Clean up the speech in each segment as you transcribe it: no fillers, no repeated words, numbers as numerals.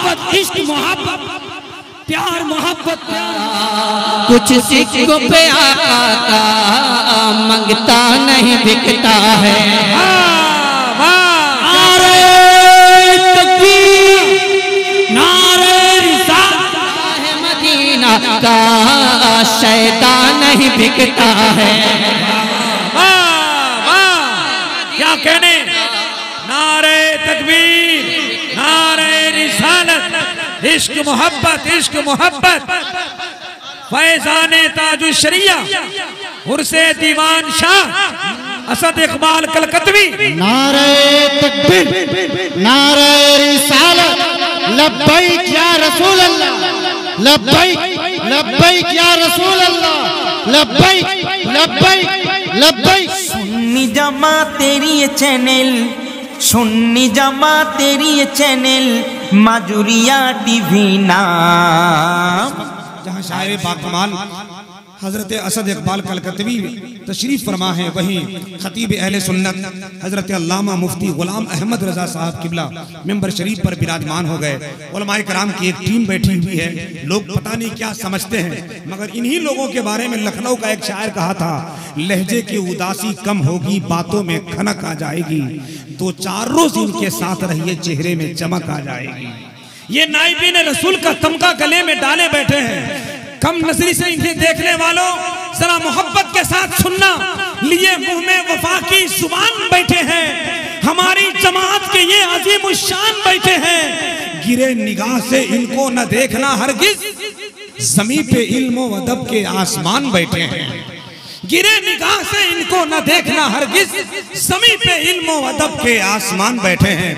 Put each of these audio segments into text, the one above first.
मोहब्बत इश्क मोहब्बत प्यार मोहब्बत कुछ सिक्कों पे आका का मंगता नहीं बिकता है। नारे तकबीर नारे रिसालत है मदीना का शैतान नहीं बिकता है। क्या कहने, नारे तकबीर नारे रिसालत इश्क मोहब्बत फैजाने ताजुल शरिया उर्से दीवान शाह असद इकबाल कलकतवी। नारे तकबीर नारे रिसालत लब्बैक या रसूल अल्लाह लब्बैक लब्बैक या रसूल अल्लाह लब्बैक लब्बैक लब्बैक। सुन्नी जमा तेरी ये चैनल, सुन्नी जमा तेरी ये चैनल माजुरिया टीवी नाम। जहाँ शायर बाकमाल हजरत असद इकबाल कलकतवी तशरीफ फरमा है, वहीं खतीब अहले सुन्नत हजरत अल्लामा मुफ्ती गुलाम अहमद रजा साहब किबला मेंबर शरीफ पर विराजमान हो गए। उलमाए कराम की एक टीम बैठी हुई है। लोग पता नहीं क्या समझते हैं, मगर इन्हीं लोगों के बारे में लखनऊ का एक शायर कहा था, लहजे की उदासी कम होगी, बातों में खनक आ जाएगी, 2-4 रोज इनके साथ रहिए, चेहरे में चमक आ जाएगी। ये नाइबीन रसूल का तमगा गले में डाले बैठे हैं। कम नजरी से इन्हें देखने वालों जरा मोहब्बत के साथ सुनना, लिए मुंह में वफा की जुबान बैठे हैं। हमारी जमात के ये अजीम शान बैठे हैं। गिरे निगाह से इनको न देखना हरगिज, ज़मीं पे इल्म व अदब के आसमान बैठे हैं। गिरे निगाह से इनको न देखना हरगिज, ज़मीं पे इल्म व अदब के आसमान बैठे हैं।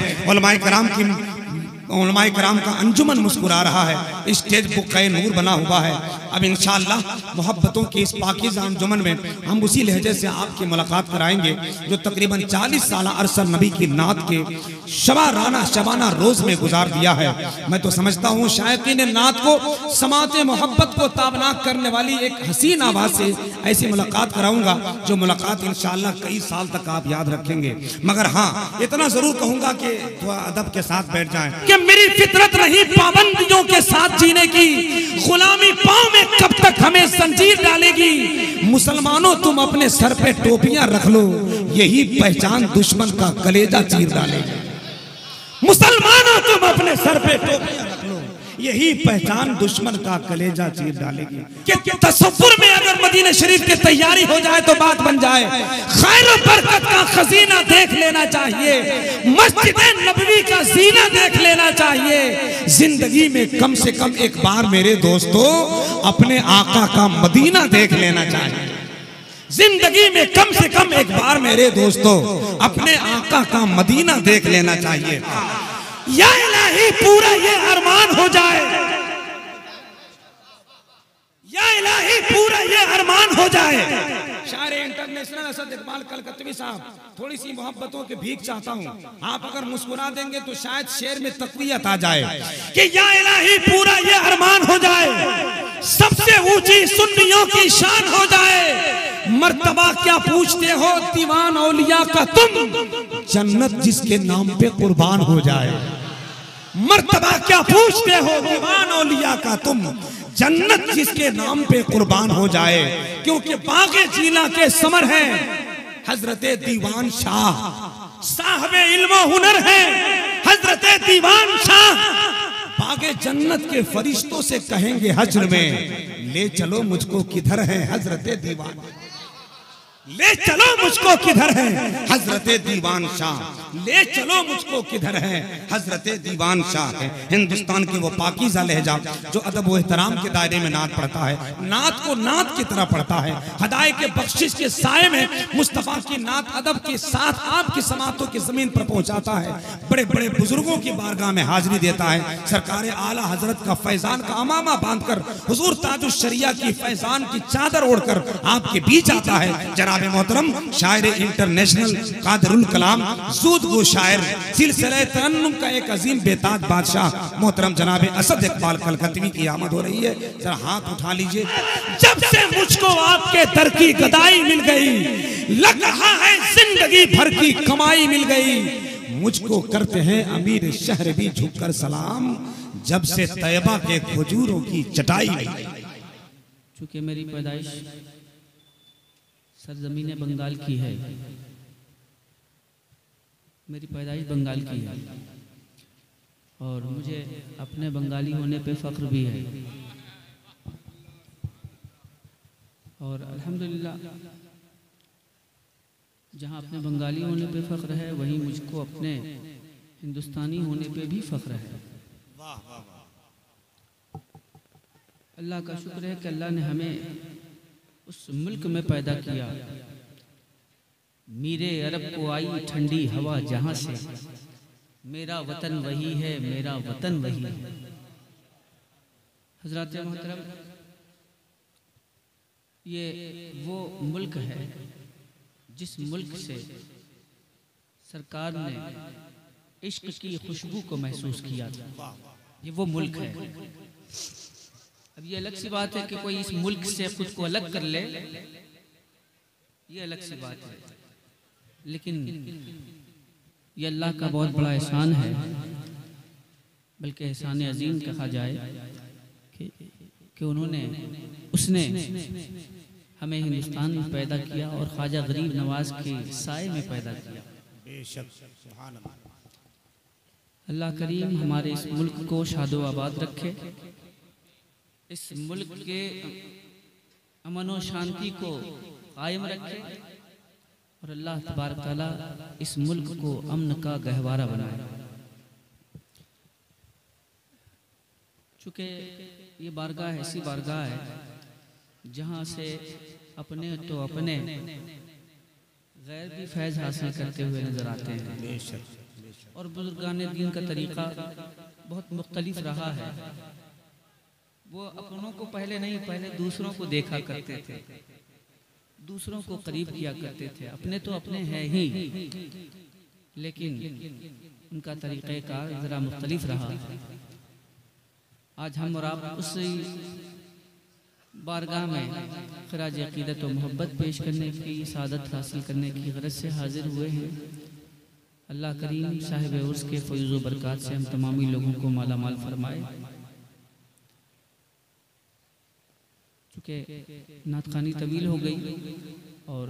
उलमाए कराम का अंजुमन मुस्कुरा रहा है, स्टेज बुक़्क़े नूर बना हुआ है। अब इंशाअल्लाह मोहब्बतों की इस पाकीज़ा अंजुमन में हम उसी लहजे से आपकी मुलाकात कराएंगे जो तकरीबन 40 साल अरसा नबी की नात के शबाना रोज में गुजार दिया है। मैं तो समझता हूँ शायकीन नात को समाते मोहब्बत को ताबनाक करने वाली एक हसीन आवाज़ से ऐसी मुलाकात कराऊंगा जो मुलाकात इंशाअल्लाह कई साल तक आप याद रखेंगे। मगर हाँ, इतना जरूर कहूँगा कि थोड़ा अदब के साथ बैठ जाएं कि मेरी फितरत रही पाबंदियों के साथ जीने की, गुलामी पाँव में कब तक हमें जंजीर डालेगी। मुसलमानों तुम अपने सर पे टोपियां रख लो, यही पहचान दुश्मन का कलेजा चीर डालेगी। मुसलमानों तुम अपने सर पे टोपियां रख लो, यही पहचान दुश्मन का कलेजा चीर डालेगी। कि तसव्वुर में अगर मदीना शरीफ की तैयारी हो जाए तो बात बन जाए। खैर और बरकत का खजीना देख लेना चाहिए, मस्जिद नबवी का जीना देख लेना चाहिए। जिंदगी में कम से कम एक बार मेरे दोस्तों अपने आका का मदीना देख लेना चाहिए। जिंदगी में कम से कम एक बार मेरे दोस्तों अपने आका का मदीना देख लेना चाहिए। या इलाही पूरा ये अरमान हो जाए, या इलाही पूरा ये अरमान हो जाए। शायर इंटरनेशनल असद इकबाल कलकतवी साहब, थोड़ी सी मोहब्बतों की भीख चाहता हूँ। आप अगर मुस्कुरा देंगे तो शायद शेर में तक़वियत आ जाए कि या इलाही पूरा ये अरमान हो जाए, सबसे ऊंची सुन्नियों की शान हो जाए। मर्तबा क्या पूछते हो दीवान औलिया का तुम, जन्नत जिसके नाम पे कुर्बान हो जाए। मर्तबा क्या पूछते हो दीवान औलिया का तुम, जन्नत जिसके नाम पे कुर्बान हो जाए। क्योंकि बागे जीना के समर हैं हजरते दीवान शाह, साहबे इल्म हुनर है हजरते दीवान शाह। बागे जन्नत के फरिश्तों से कहेंगे हश्र में, ले चलो मुझको किधर है हजरते दीवान, ले चलो मुझको किधर है हजरते दीवान शाह, ले चलो मुझको किधर है हजरते दीवान शाह है। हिंदुस्तान के वो पाकीज़ा लहजा जो अदब व एहतराम के दायरे में नात पढ़ता है, नात को नात की तरह पढ़ता है। हदायत के बख्शिश के साए में मुस्तफ़ा की नात अदब के साथ आपकी समातों की जमीन पर पहुंचाता है। बड़े बड़े बुजुर्गों की बारगाह में हाजिरी देता है। सरकार आला हजरत का फैजान का अमामा बांधकर हुजूर ताजुल शरिया की फैजान की चादर ओढ़कर आपके बीच आता है। जनाब मोहतरम शायर इंटरनेशनल कादरुल कलाम सूदगो शायर सिलसिले तरन्नुम का एक अजीम बेताज बादशाह मोहतरम जनाब असद इकबाल कलकतवी की आमद हो रही है। जरा हाथ उठा लीजिए। जब से मुझको आपके दर की गदाई मिल गई, लग रहा है जिंदगी भर की कमाई मिल गई। मुझको करते हैं अमीर शहर भी झुककर सलाम, जब से तैयबा के खजूरों की चटाई नहीं। चूंकि मेरी पैदाइश सरजमीन बंगाल की है, मेरी पैदाइश बंगाल की है और मुझे अपने बंगाली होने पे फ़ख्र भी है। और अल्हम्दुलिल्लाह जहाँ अपने बंगाली होने पे फ़ख्र है, वहीं मुझको अपने हिंदुस्तानी होने पे भी फ़ख्र है। अल्लाह का शुक्र है कि अल्लाह ने हमें उस मुल्क में पैदा किया। मीरे अरब को आई ठंडी हवा जहाँ से, मेरा वतन वही है, मेरा वतन वही है। हज़रात मोहतरम, ये वो मुल्क है जिस मुल्क से सरकार ने इश्क की खुशबू को महसूस किया था। ये वो मुल्क है। अब ये अलग सी बात है कि कोई इस मुल्क से खुद को अलग कर ले, ये अलग सी बात है, लेकिन ये अल्लाह का बहुत बड़ा एहसान है, बल्कि एहसान अजीम कहा जाए कि उसने हमें हिंदुस्तान में पैदा किया और ख्वाजा गरीब नवाज के साए में पैदा किया। अल्लाह करीम हमारे इस मुल्क को शादो आबाद रखे, इस मुल्क के अमन व शांति को कायम रखे और अल्लाह तबारक ताला इस मुल्क को अमन का गहवारा बनाए। चूँकि ये बारगाह ऐसी बारगाह है जहाँ से अपने तो अपने गैर भी फैज़ हासिल करते हुए नज़र आते हैं। और बुजुर्गान दीन का तरीक़ा बहुत मुख्तलिफ रहा है। वो अपनों को पहले नहीं, पहले दूसरों को देखा करते थे, दूसरों को करीब किया करते थे। अपने तो अपने हैं ही, लेकिन उनका तरीक़ेकार ज़रा मुख्तलिफ रहा। आज हम और आप उस बारगाह में खराज अक़ीदत व मोहब्बत पेश करने की, सादत हासिल करने की गरज से हाजिर हुए हैं। अल्लाह करीम साहिब उर्स के फ़ैज़ व बरक़ात से हम तमामी लोगों को माला माल फरमाए। चूँकि नातखानी तवील हो गई और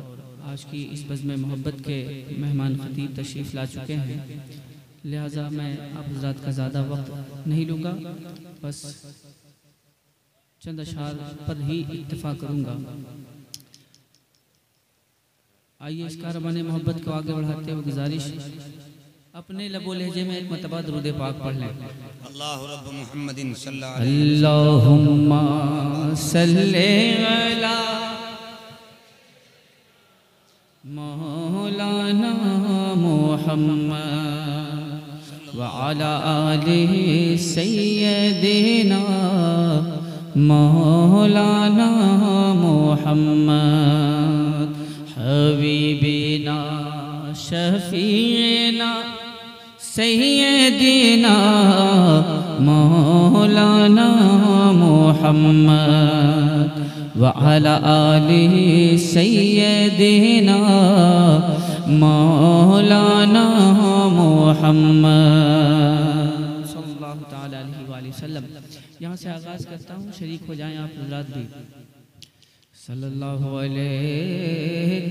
आज की इस बज़्म मोहब्बत के मेहमान ख़तीब तशरीफ़ ला चुके हैं, लिहाजा मैं आप हज़रात का ज़्यादा वक्त नहीं लूँगा, बस चंद अशार पर ही इत्तिफ़ा करूँगा। आइए इस कारवाने मोहब्बत को आगे बढ़ाते हुए गुजारिश, अपने लबो लहजे में एक मरतबा दुरूद पाक पढ़ लें। अल्लाहु रब्ब मुहम्मदिन अल्लाहुम्मा सल्ले अला मौलाना मुहम्मद व अला आलिहि सय्यदिना मौलाना मुहम्मद हबीबिना शफीना सय्यदिना मौलाना मुहम्मद व अला आलिहि सय्यदिना मौलाना मुहम्मद सल्लल्लाहु तआला अलैहि वसल्लम। यहाँ से आगाज़ करता हूँ, शरीक हो जाएं आप हज़रात भी। सल्लल्लाहु अलैहि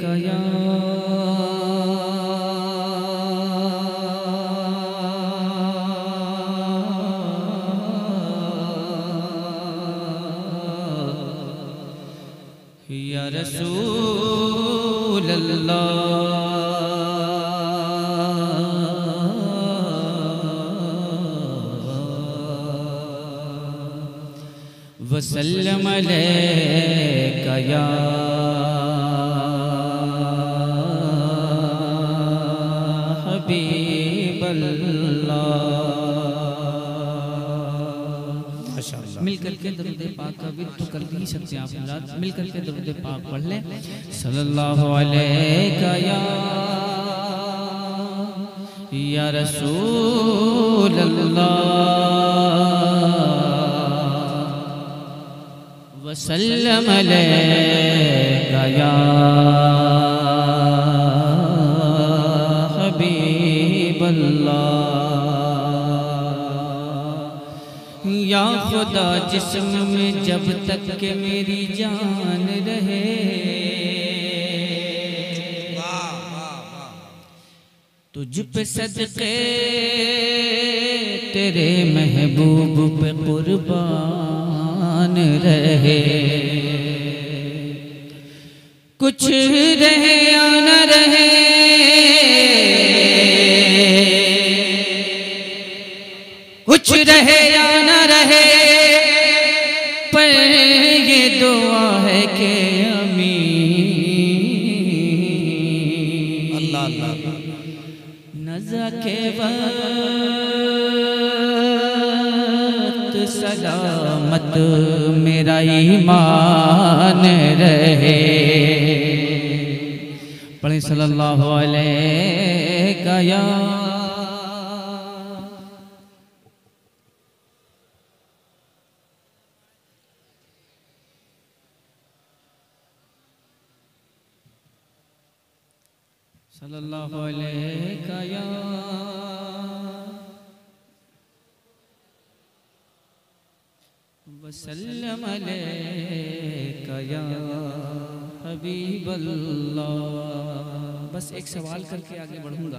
या रसूल अल्लाह वसल्लम अलैका या हबीब अल्लाह। मिल करके दरूद पाक का विद तो कर ही सकते हैं आप हज़रात, मिल करके दरूद पाक पढ़ लें। सल्लल्लाहु अलैका या रसूल अल्लाह वसल्लम अलैका या हबीब अल्लाह। खुदा जिस्म में जब तक के मेरी जान रहे, तुझ पे सदके तेरे महबूब पे कुर्बान रहे। कुछ रहे या न रहे, कुछ रहे या न रहे, पर ये दुआ है कि अमीन अल्लाह अल्लाह नज़ा के वक्त सलामत मेरा ईमान रहे। पढ़े सल्लल्लाहु अलैहि या सल्लल्लाहु अलैहि या वसल्लम अलैका या हबीबल्लाह। बस एक सवाल करके आगे बढ़ूंगा।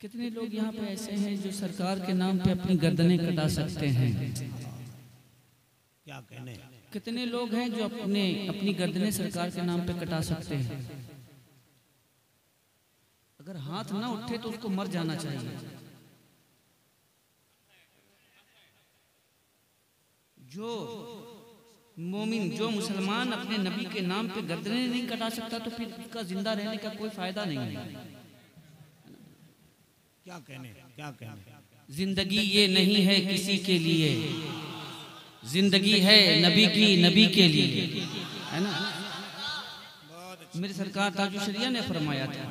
कितने लोग यहाँ पे ऐसे हैं जो सरकार के नाम पे अपनी गर्दनें कटा सकते हैं? क्या कहने। कितने लोग हैं जो अपनी गर्दनें सरकार के नाम पे कटा सकते हैं? अगर हाथ ना उठे तो उसको मर जाना चाहिए। जो मोमिन, जो मुसलमान अपने नबी के नाम पे गर्दनें नहीं कटा सकता तो फिर उसका जिंदा रहने का कोई फायदा नहीं है। क्या कहने, क्या कहने। जिंदगी ये नहीं है किसी के लिए, जिंदगी है नबी की, नबी के लिए, है ना। मेरे सरकार ताजुशरिया ने फरमाया था,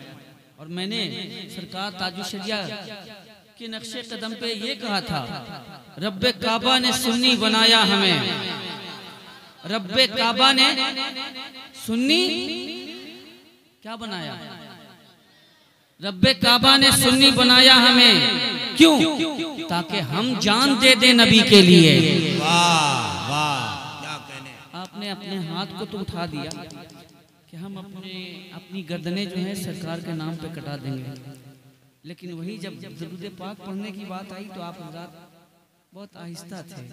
और मैंने सरकार ताजुशरिया के नक्शे कदम पे ये कहा था, रब्बे काबा ने सुन्नी बनाया हमें, रब्बे काबा ने सुन्नी क्या बनाया? रब्बे काबा ने सुन्नी बनाया हमें, क्यों? ताकि हम जान दे दें नबी के लिए। वाह वाह, क्या कहने। आपने अपने हाथ को तो उठा दिया कि हम अपनी गर्दनें जो है सरकार के नाम पे कटा देंगे, लेकिन वही जब दरूद पाक पढ़ने की बात आई तो आप हज़रात बहुत आहिस्ता थे।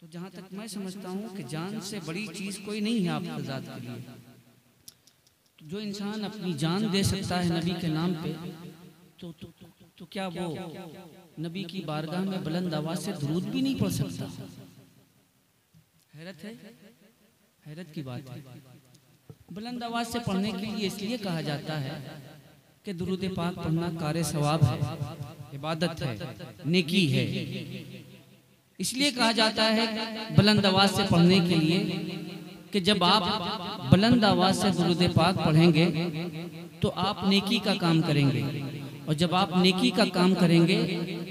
तो जहाँ तक मैं समझता हूँ कि जान से बड़ी चीज़ कोई नहीं है आप हज़रात के लिए। तो जो इंसान अपनी जान दे सकता है नबी के नाम पे, तो क्या वो नबी की बारगाह में बुलंद आवाज से दुरूद भी नहीं पढ़ सकता? हैरत है, हैरत की बात है। बुलंद आवाज से पढ़ने के लिए इसलिए कहा जाता है कि दुरूद पाक पढ़ना कार सवाब है, इबादत है, नेकी है। इसलिए कहा जाता है बुलंद आवाज से पढ़ने के लिए कि जब आप बुलंद आवाज से दुरूद पाक पढ़ेंगे तो आप नेकी का काम करेंगे, और जब आप नेकी का काम करेंगे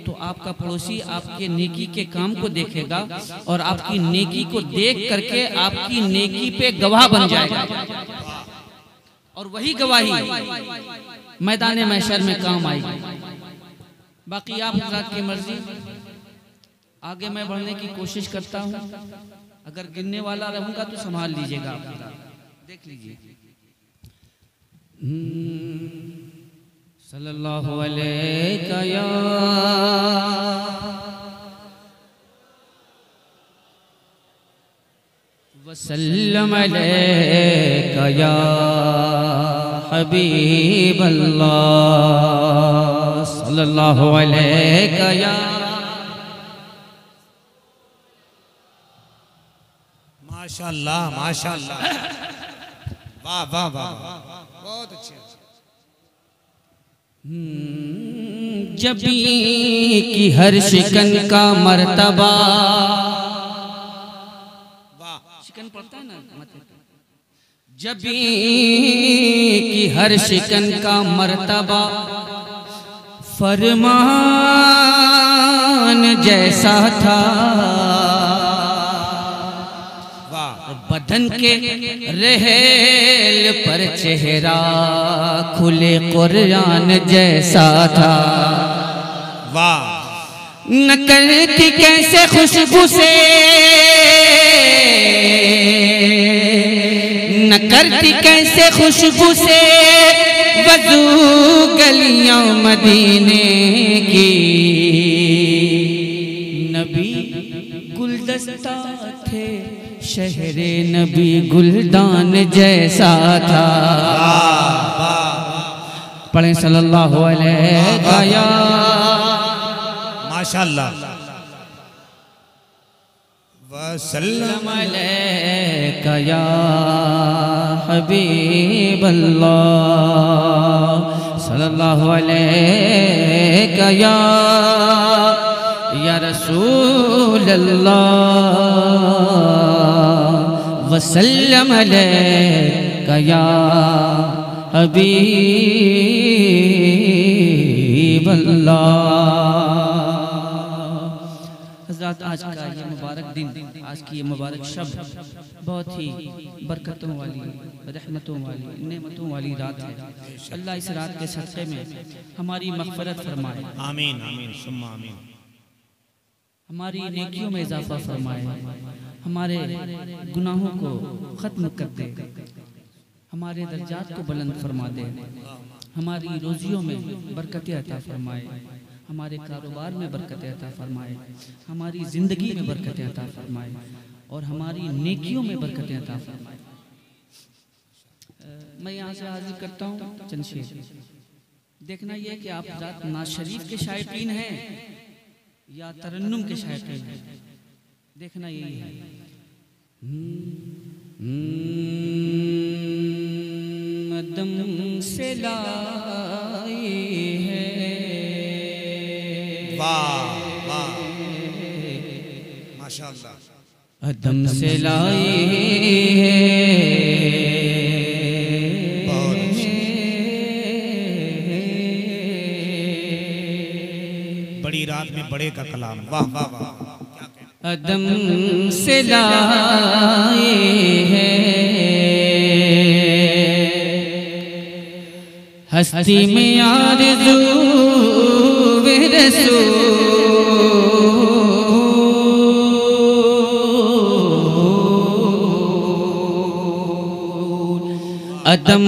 तो आपका पड़ोसी आपके नेकी के काम को देखेगा और आपकी नेकी को देख करके आपकी नेकी पे गवाह बन जाएगा, और वही गवाही मैदान महशर में काम आएगी। बाकी आप हज़रात की मर्जी, आगे मैं बढ़ने की कोशिश करता हूँ। अगर गिनने वाला रहूंगा तो संभाल लीजिएगा आप, देख लीजिए। सल्लल्लाहु अलैहि या वसल्लम अलैका या हबीबल्लाह, सल्लल्लाहु अलैका या। माशाअल्लाह माशाअल्लाह, वाह वाह वाह, बहुत अच्छे। जबी की हर शिकन का मर्तबा, शिकन पड़ता है ना, जबी की हर शिकन का मर्तबा फरमान जैसा था, बदन के रहेल पर चेहरा खुले कुरान जैसा था। वाह। न करती कैसे खुशबू से, न करती कैसे खुशबू से वजू गलियां मदीने की। नबी गुलदस्ता थे, शहरे नबी गुलदान जैसा था। पढ़े सल्लल्लाहु अलैहि माशाअल्लाह वसल्लम अलैका या हबीब अल्लाह, सल्लल्लाहु अलैका या रसूल अल्लाह, वसल्लम अलैका या हबीब अल्लाह। हज़रात, आज का ये मुबारक दिन, आज की ये मुबारक शब बहुत ही बरकतों वाली, रहमतों वाली, नेमतों वाली रात है। अल्लाह इस रात के सदक़े में हमारी मग़फ़िरत फरमाए। आमीन आमीन सुम्मा आमीन। हमारी नेकियों में इजाफा फरमाए, हमारे गुनाहों को ख़त्म कर दे, हमारे दर्जात को बुलंद फरमा दे, हमारी रोज़ियों में बरकतें अता फरमाए, हमारे कारोबार में बरकतें अता फरमाए, हमारी ज़िंदगी में बरकतें अता फरमाए और हमारी नेकियों में बरकतें अता फरमाए। मैं यहाँ से हाजिर करता हूँ चंद शेर। देखना यह कि आप ज़ात नाज़ शरीफ के शायकीन हैं या तरन्नुम के शायकीन हैं, देखना यही है। मदम से लाई है, वाह वाह माशाअल्लाह। अदम से लाई है, बड़ी रात में बड़े का कलाम। वाह वाह वाह। अदम से लाई है, हस्ती में आरज़ू वे रसूल, अदम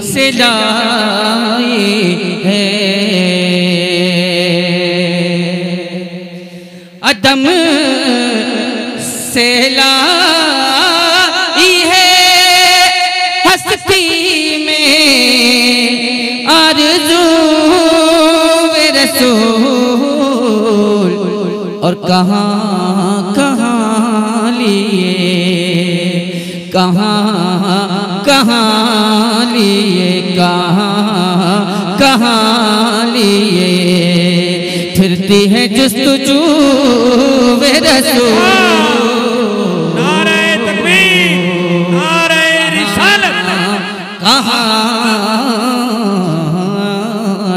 से लाई है, अदम से लाई है, हस्ती में आरज़ू वे रसूल, और कहाँ कहाँ लिए, कहाँ कहाँ लिए, कहाँ कहाँ लिए, फिरती है जुस्तजू वे रसूल। नारे तकबीर, नारे रिसालत। कहाँ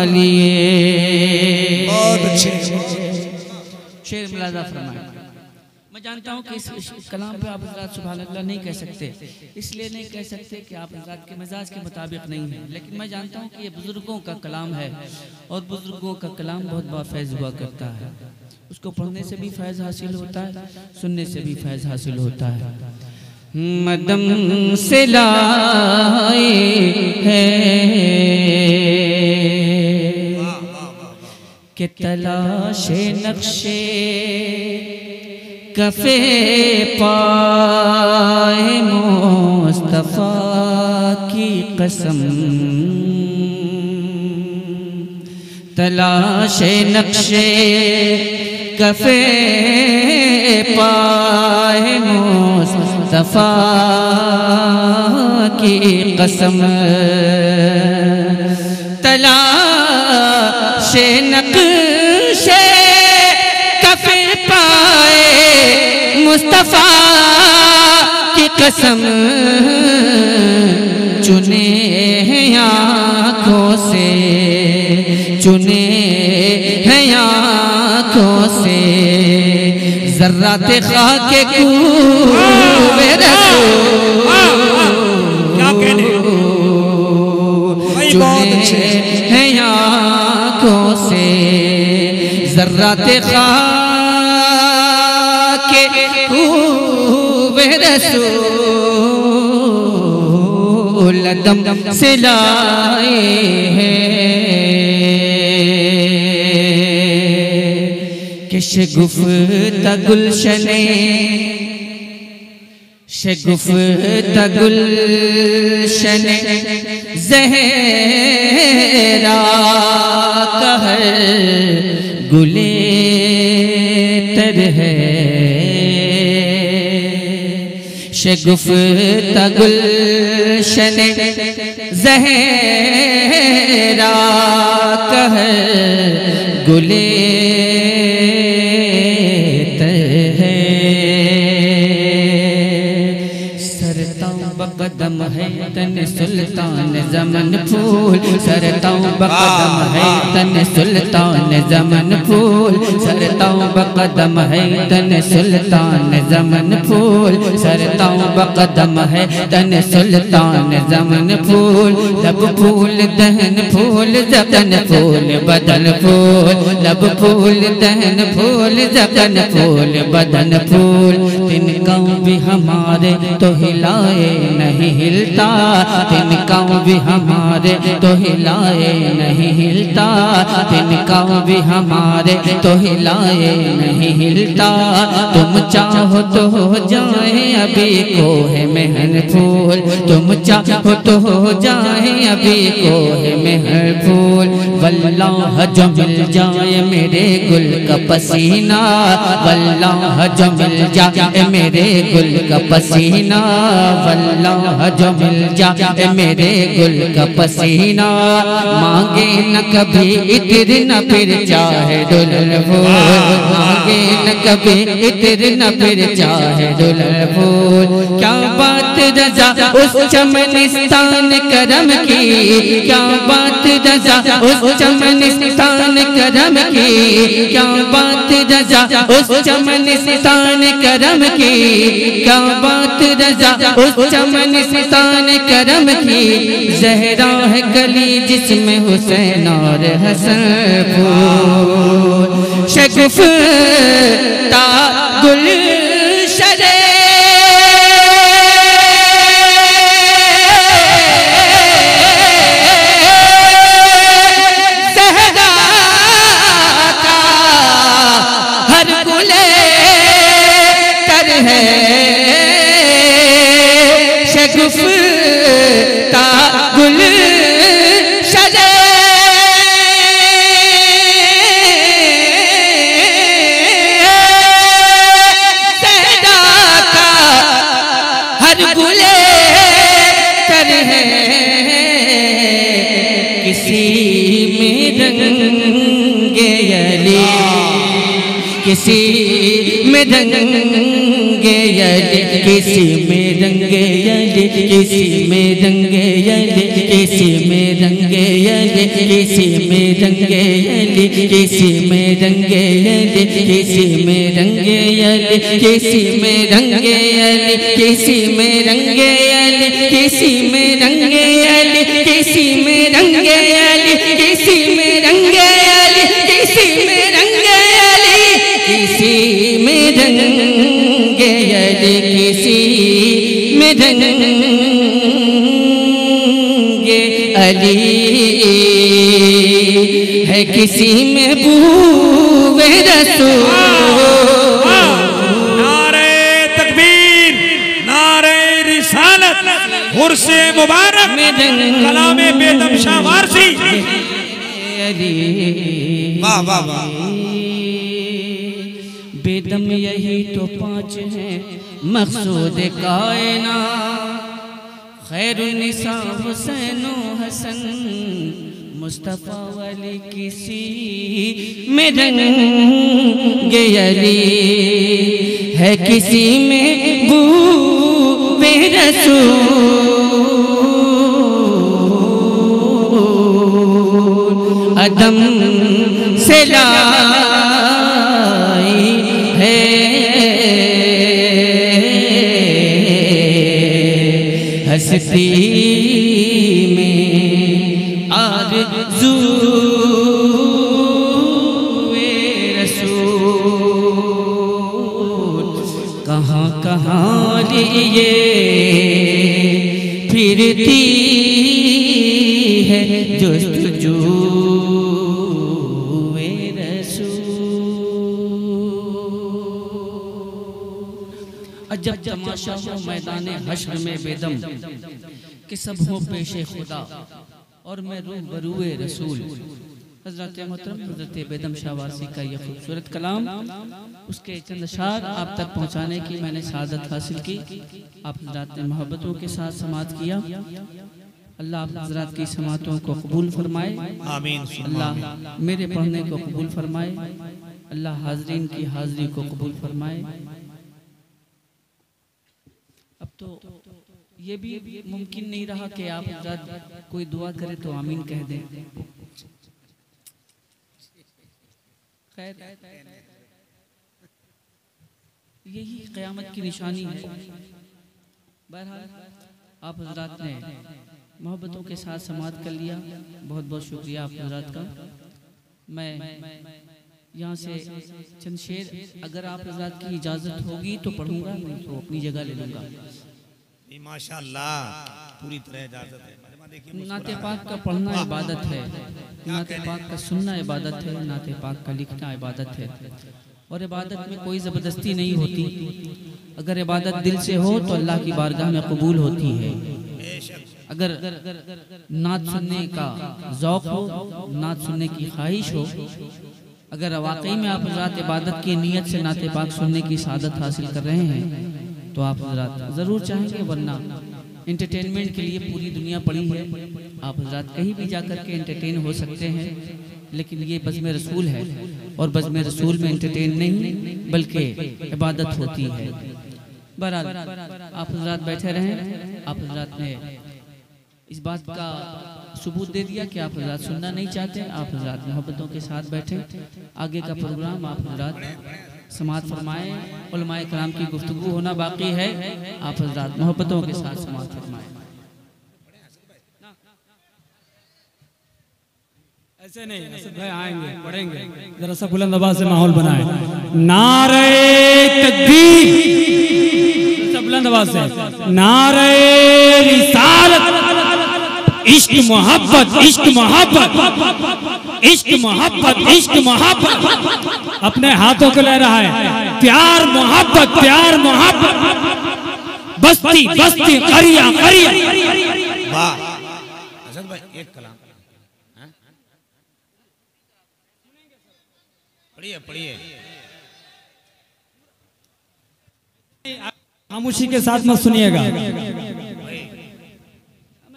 लिए। बहुत अच्छे शेर मुलाज़ा फरमाए। मैं जानता हूँ कि इस कलाम पे आप हज़रात सुभान अल्लाह नहीं कह सकते, इसलिए नहीं कह सकते कि आप हज़रात के मिजाज के मुताबिक नहीं है, लेकिन मैं जानता हूँ कि ये बुज़ुर्गों का कलाम है और बुज़ुर्गों का कलाम बहुत बड़ा फैज़ हुआ करता है। उसको पढ़ने से भी फैज़ हासिल होता है, सुनने से भी फैज़ हासिल होता है। मदम से लाए है कि तलाशे नक्शे कफ़े पाए मुस्तफ़ा की कसम, तलाशे नक्शे कफ़े पाए मुस्तफ़ा की कसम, तलाशे नक्शे कफ़े पाए मुस्तफ़ा की कसम, चुने हैं आँखों से, चुने हैं आँखों से ज़र्राते खाके कूबे रसूल क्या कहने चुने हैं आँखों से ज़र्राते खाके कूबे रसूल दम से लाए हैं कि शगुफ्ता गुलशने शगुफ्ता गुलशने ज़हरा का हर गुले तर है शगुफ्ता गुलशने ज़हरा का हर गुले बकदम है तन सुल्तान ज़मन फूल सरताऊं बकदम है तन सुल्तान ज़मन फूल सरताऊं बकदम है तन सुल्तान ज़मन फूल सरताऊं बकदम है तन सुल्तान ज़मन फूल लब फूल दहन फूल ज़बन फूल बदन फूल लब फूल दहन फूल ज़बन फूल बदन फूल तिनका भी हमारे तो हिलाए नहीं हिलता तिनका भी हमारे तो हिलाए नहीं हिलता तिनका भी हमारे तो हिलाए नहीं हिलता तुम चाहो तो हो जाए अभी कोह मेहर फूल तुम चाहो तो हो जाए अभी कोह मेहर फूल वल्लाह जो मिल जाए मेरे गुल का पसीना वल्लाह जो मिल जाए मेरे गुल का पसीना वल्लाह जो मिल जाए मेरे गुल का पसीना मांगे न कभी इतर न फिर चाहे दुल्हन फूल मांगे न कभी इतर न फिर चाहे दुल्हन फूल क्या बात रजा उस चमनिस्तान करम की क्या बात रजा उस चमनिस्तान करम की क्या बात रजा उस चमनिस्तान करम की क्या बात रजा उस चमनिस्तान करम की ज़हरा है गली जिसमें हुसैन और हसन फूल शगुफ्ता गुलशने शगुफ्ता गुलशने ज़हरा का हर गुले तर है किसी में रंगे अली किसी में रंगे अली किसी में रंगे अली किसी में रंगे अली किसी में रंगे अली किसी में रंगे अली किसी में रंगे अली किसी में रंगे अली किसी में रंगे अली किसी में रंगे अली किसी में रंगे अली किसी में रंगे अली किसी में रंगे अली किसी में रंगे अली किसी में रंगे अली किसी में रंगे अली है किसी में बूवे रसूल नारे तकबीर नारे रिसालत उर्से मुबारक कलामे बेदम शाह वारसी वाह वाह वाह बेदम यही तो पांच हैं मकसूद कायना खैरुन्निसा हुसैन हसन मुस्तफ़ा वाली किसी में रंगे अली है किसी में बूवे रसूल अदम से लाई है हस्ती में आरज़ू कहाँ कहाँ लिए फिरती है जुस्तजू अजब तमाशा हो मैदाने हश्र में बेदम कि सब हो पेशे खुदा और मैं रूबरूए रसूल। हज़रत मोहतरम हज़रत बेदम शाहवासी का ये खूबसूरत कलाम, उसके चंद अशार आप तक पहुँचाने की मैंने सादत हासिल की। आप हज़रात ने मोहब्बतों के साथ समात किया। अल्लाह आप हज़रात की समातों को कबूल फरमाए, आमीन। अल्लाह मेरे पढ़ने को कबूल फरमाए, अल्लाह हाजरीन की हाजिरी को कबूल फरमाए। अब तो ये भी मुमकिन नहीं रहा कि आप हज़रात कोई दुआ करे तो आमीन कह दें। खैर, यही क़यामत की निशानी है। बहरहाल आप हज़रात ने मोहब्बतों के साथ समात कर लिया, बहुत बहुत शुक्रिया आप हज़रात का। मैं यहाँ से चंद शेर अगर आप हज़रात की इजाज़त होगी तो पढ़ूंगा, नहीं तो अपनी जगह ले लूँगा। माशाअल्लाह, पूरी तरह इजाज़त है। नाते पाक का पढ़ना इबादत है, नाते पाक का सुनना इबादत है, नाते पाक का लिखना इबादत है। और इबादत में कोई ज़बरदस्ती नहीं होती। अगर इबादत दिल से हो तो अल्लाह की बारगाह में कबूल होती है। अगर नात सुनने का ज़ौक़ हो, नात सुनने की ख्वाहिश हो, अगर वाकई में आप हज़रात इबादत की नीयत से नाते पाक सुनने की सादत हासिल कर रहे हैं तो आप हज़रात ज़रूर चाहेंगे। वरना इंटरटेनमेंट के लिए पूरी दुनिया पड़ी है, आप हज़रात कहीं भी जाकर के इंटरटेन हो सकते हैं। लेकिन ये बज़्म रसूल है और बज़्म रसूल में इंटरटेन नहीं बल्कि इबादत होती है। बहरहाल आप हज़रात बैठे रहें। आप हज़रात ने इस बात का सबूत दे दिया कि आप हज़रात सुनना नहीं चाहते। आप हज़रात मोहब्बतों के साथ बैठे। आगे का प्रोग्राम आप हज़रात समात फरमाएँ। उलमाए कराम की गुफ्तगू होना बाकी है। आप हज़रात मोहब्बतों के साथ समात फरमाएँ। ऐसे नहीं, असद भाई आएंगे, पढ़ेंगे, जरा सा बुलंद आवाज से माहौल बनाए। नारे तकबीर, सब बुलंद आवाज से। नारे रिसालत, इश्क मोहब्बत, इश्क मोहब्बत, इश्क मोहब्बत, इश्क मोहब्बत अपने हाथों को ले रहा है। प्यार मोहब्बत, प्यार मोहब्बत, बस्ती बस्ती, करिया करिया। वाह असद भाई, एक कलाम पढ़िए पढ़िए। खामोशी के साथ मत सुनिएगा।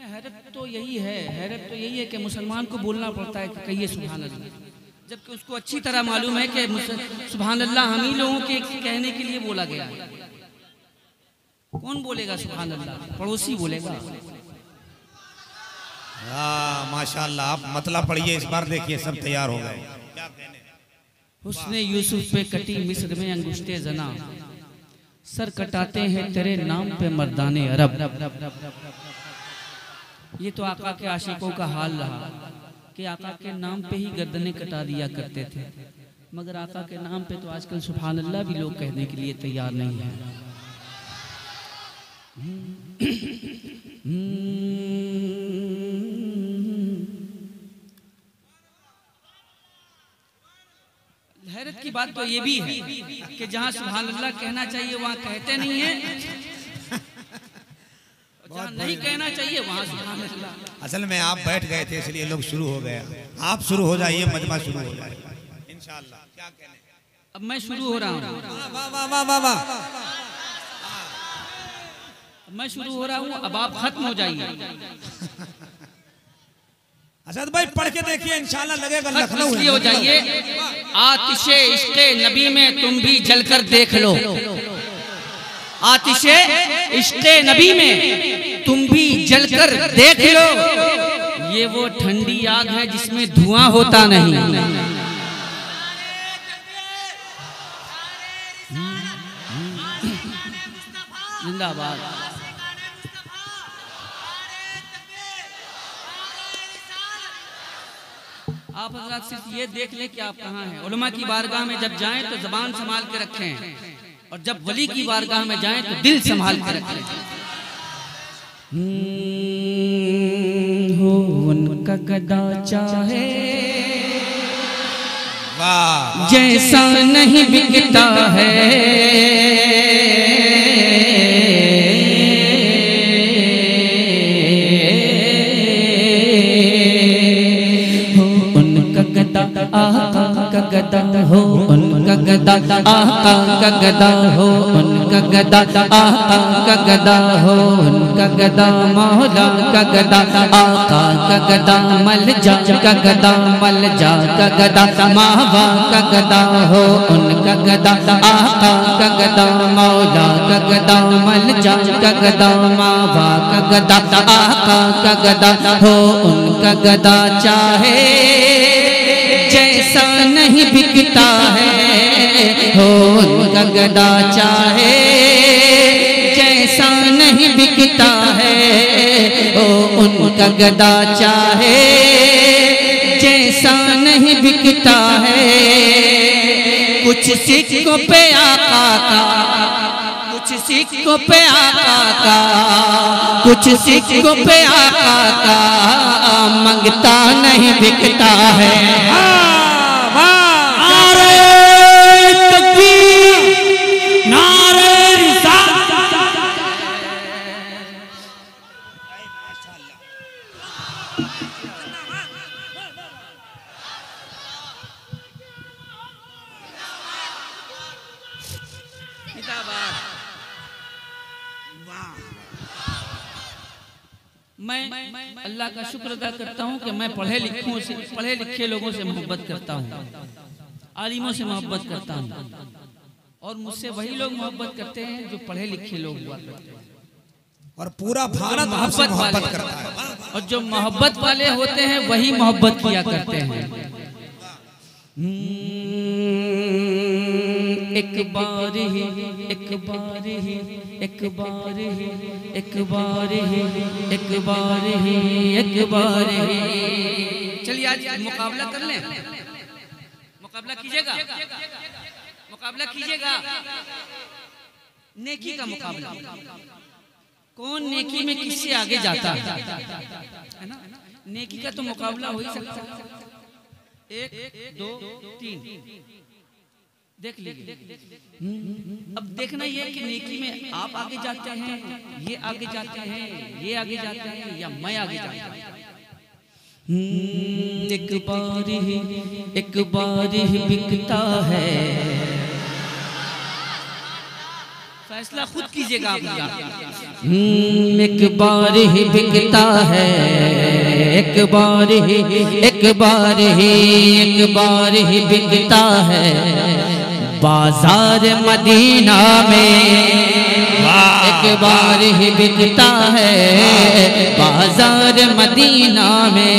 हैरत तो यही है, हैरत तो यही है कि मुसलमान को बोलना पड़ता है कि कहिए सुभान अल्लाह, जबकि उसको अच्छी तरह मालूम है कि सुभान अल्लाह हम ही लोगों के कहने के लिए बोला गया है। कौन बोलेगा सुभान अल्लाह? पड़ोसी बोलेगा। हाँ माशाअल्लाह, आप मतलब पढ़िए इस बार, देखिए सब तैयार हो गए। हुस्ने यूसुफ पे कटी मिस्र में अंगुश्ते जना, सर कटाते हैं तेरे नाम पे मर्दाने अरब। ये तो आका के आशिकों का हाल रहा कि आका के नाम पे ही गर्दनें कटा दिया करते थे। मगर आका के नाम पे तो आजकल सुभान अल्लाह भी लोग कहने के लिए तैयार नहीं है। हैरत की बात तो ये भी है कि जहाँ सुभान अल्लाह कहना चाहिए वहाँ कहते नहीं है, जहाँ नहीं कहना चाहिए वहाँ सुभान अल्लाह। असल में आप बैठ गए थे इसलिए लोग शुरू हो गया। आप शुरू हो जाइए, मजमा शुरू हो जाएगा इंशाअल्लाह। क्या कहने? अब मैं शुरू हो रहा हूँ। वाह वाह वाह वाह वाह। मैं शुरू हो रहा हूँ, अब आप खत्म हो जाइए। असद भाई पढ़ के देखिए, इंशाल्लाह लगेगा लखनऊ इसलिए हो जाइए। आतिशे इश्क़े नबी में तुम भी जलकर देख लो, आतिशे इश्क़े नबी में तुम भी जलकर देख लो। ये वो ठंडी आग है जिसमें धुआं होता नहीं। जिंदाबाद। आप हजरात सिर्फ ये देख लें कि आप कहाँ हैं। उलमा की बारगाह में जब जाएं तो जबान संभाल के रखें, और जब वली की बारगाह में जाएं तो दिल संभाल के रखें। हो उनका गदा चाहे जैसा नहीं बिकता है, हो उनका गदा आका का गदा, हो उनका गदा आका का गदा, हो उनका गदा आका का गदा, हो उनका गदा मौला का गदा, आका का गदा मलजा का गदा, मलजा का गदा मावा का गदा, हो उनका गदा आका का गदा, मौला का गदा मलजा का गदा, मावा का गदा, आका का गदा, हो उनका गदा चाहे जैसा नहीं बिकता है, हो उनका गदा चाहे जैसा नहीं बिकता है, हो उनका गदा चाहे जैसा नहीं बिकता है। कुछ सिक्कों पे आका का, कुछ सिक्कों पे आका का, कुछ सिक्कों पे आका का मंगता नहीं बिकता है। मैं अल्लाह का शुक्र अदा करता हूँ कि मैं पढ़े लिखे लोगों से मोहब्बत करता हूँ, आलिमों से मोहब्बत करता हूँ, और मुझसे वही लोग मोहब्बत करते हैं जो पढ़े लिखे लोग हुआ करते हैं, और पूरा भारत आपसे मोहब्बत करता है। और जो मोहब्बत वाले होते हैं वही मोहब्बत किया करते हैं। एक बार ही, एक बार ही, एक बार ही, एक बार ही, एक बार ही, एक बार ही। चलिए आज मुकाबला कर लें, मुकाबला कीजिएगा, मुकाबला कीजिएगा, नेकी का मुकाबला। कौन नेकी में किससे आगे जाता है ना? नेकी का तो मुकाबला हो ही सकता है। 1 2 3 देख लीजिए। अब देखना ये कि नेकी में आप आगे जाते हैं, ये आगे जाते हैं, ये आगे जाते हैं, या मैं आगे जाता हूं। एक बार ही, एक बार ही बिकता है। फैसला खुद कीजिएगा आप। एक बार ही बिकता है, एक बार ही, एक बार ही, एक बार ही बिकता है बाजार मदीना में। एक बार ही बिकता है बाजार मदीना में।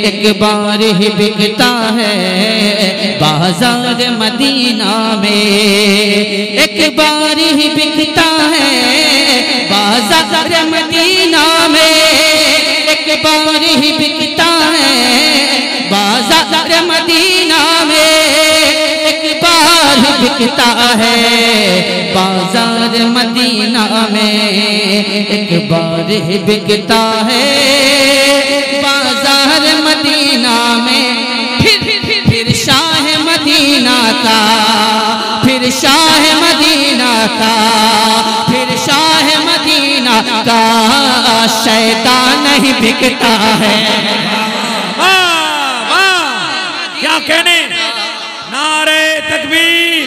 एक बार ही बिकता है बाजार मदीना में। एक बार ही बिकता है बाजार मदीना में। एक बार ही बिकता है बाजार मदीना में। एक बार बिकता है बाजार मदीना में। एक बार ही बिकता है बाजार मदीना में। फिर शाह मदीना का, फिर शाह मदीना का, फिर शाह मदीना का शैतान नहीं बिकता है। क्या कहने, नारे तकबीर,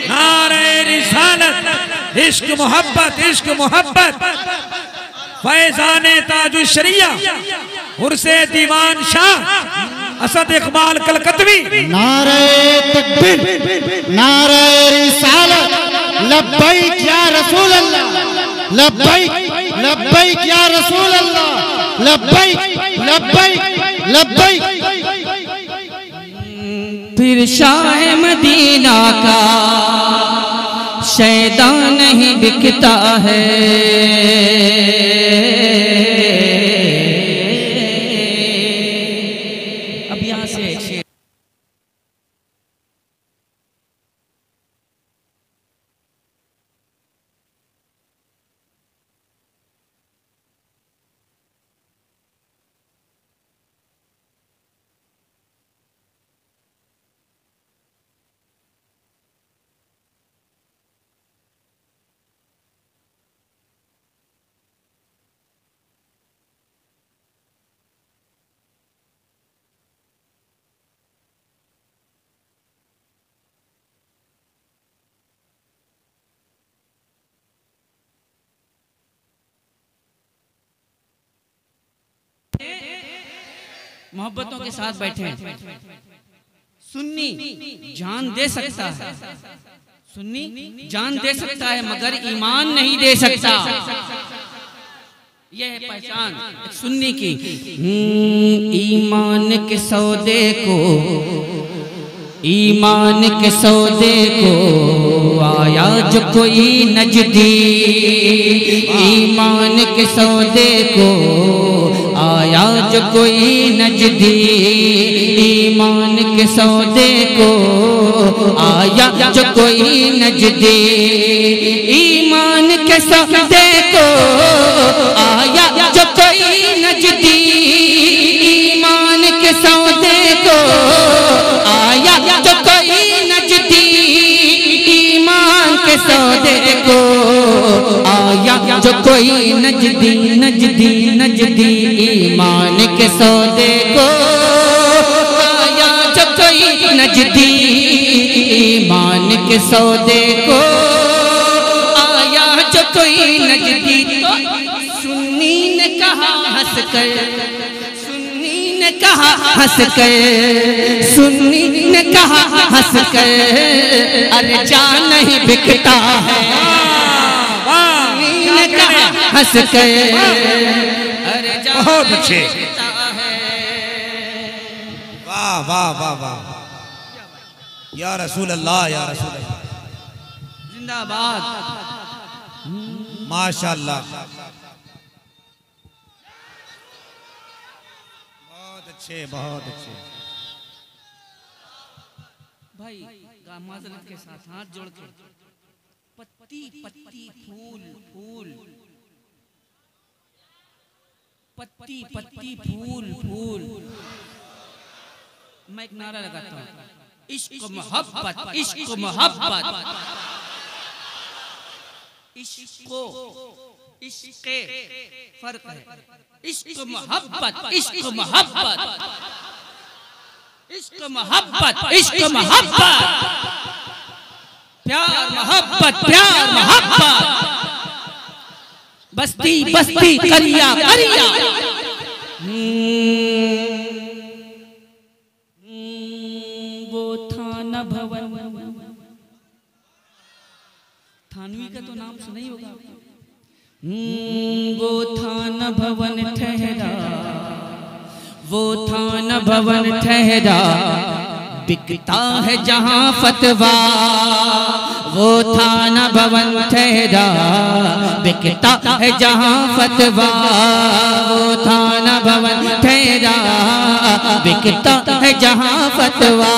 नारे रिसालत, इश्क मोहब्बत, इश्क मोहब्बत। फैजाने ताजु शरिया उर्से दीवान शाह असद इकबाल कलकतवी। नारे तकबीर, नारे रिसालत, लब्बैक या रसूल अल्लाह, लब्बैक लब्बैक या रसूल अल्लाह, लब्बैक लब्बैक लब्बैक। फिर शाह मदीना का शैतान नहीं बिकता है। अब यहाँ मोहब्बतों के साथ बैठे हैं। सुन्नी जान दे सकता है, सुन्नी जान दे सकता है मगर ईमान नहीं दे सकता। यह है पहचान एक सुन्नी की। ईमान के सौदे को, ईमान के सौदे को आया जो कोई नजदी, ईमान के सौदे को आया जो कोई नजदी, ईमान के सौदे को आया जो कोई नजदी, ईमान के सौदे को आया जो कोई नजदी, ईमान के सौदे को आया जो कोई नजदी, ईमान के सौदे को आया जो कोई नजदी, नजदी नजदी, ईमान के सौदे को आया जो कोई नजदी, ईमान के सौदे को आया जो कोई नजदी। तो सुन्नी ने कहा हंस कर, सुन्नी ने कहा हंस कर, सुन्नी ने कहा हंस कर, अरे जान नहीं बिकता है, सुन्नी ने कहा हंस कर, अरे जान बहुत अच्छे, नहीं बिकता है। वाह वाह वाह वाह, या रसूल अल्लाह, या रसूल अल्लाह, जिंदाबाद, माशाअल्लाह, बहुत अच्छे, बहुत अच्छे। भाई माजरत के साथ हाथ जोड़ के पत्ती पत्ती फूल फूल, पत्ती पत्ती फूल फूल, मैं एक नारा लगाता हूँ, इश्क मोहब्बत, इश्क मोहब्बत, इश्को इश्के फर्क है, इश्क मोहब्बत, इश्क मोहब्बत, इश्क मोहब्बत, इश्क मोहब्बत, प्यार मोहब्बत, प्यार मोहब्बत, बस्ती बस्ती करिया करिया, वो थाना भवन, थानवी का तो नाम सुना ही होगा, वो थाना भवन ठहरा, वो थाना भवन ठहरा, बिकता है जहां फतवा, वो थाना भवन ठहरा, बिकता है जहां फतवा, वो थाना भवन ठहरा, बिकता है जहां फतवा,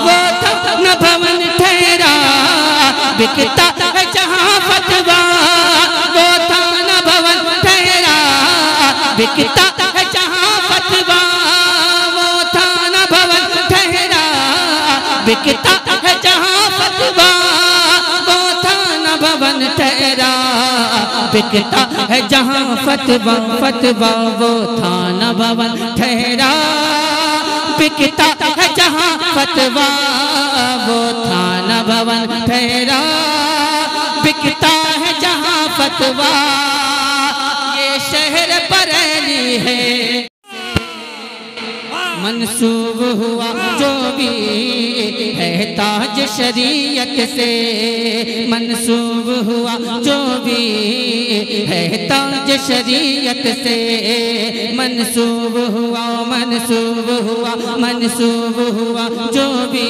वो थाना भवन ठहरा, बिकता है जहां फतवा, वो थाना भवन ठहरा, बिकता है जहां फतवा, वो थाना भवन ठहरा, बिकता है जहां फतवा, वो थाना भवन ठहरा, बिकता है जहां फतवा, फतवा, वो थाना भवन ठहरा, बिकता है जहां फतवा, वो थाना भवन ठहरा, बिकता है जहां फतवा। ये शहर बरेली है, मंसूब हुआ जो भी है ताज शरीयत से, मंसूब हुआ जो भी है ताज शरीयत से, मंसूब हुआ, मंसूब हुआ, मंसूब हुआ जो भी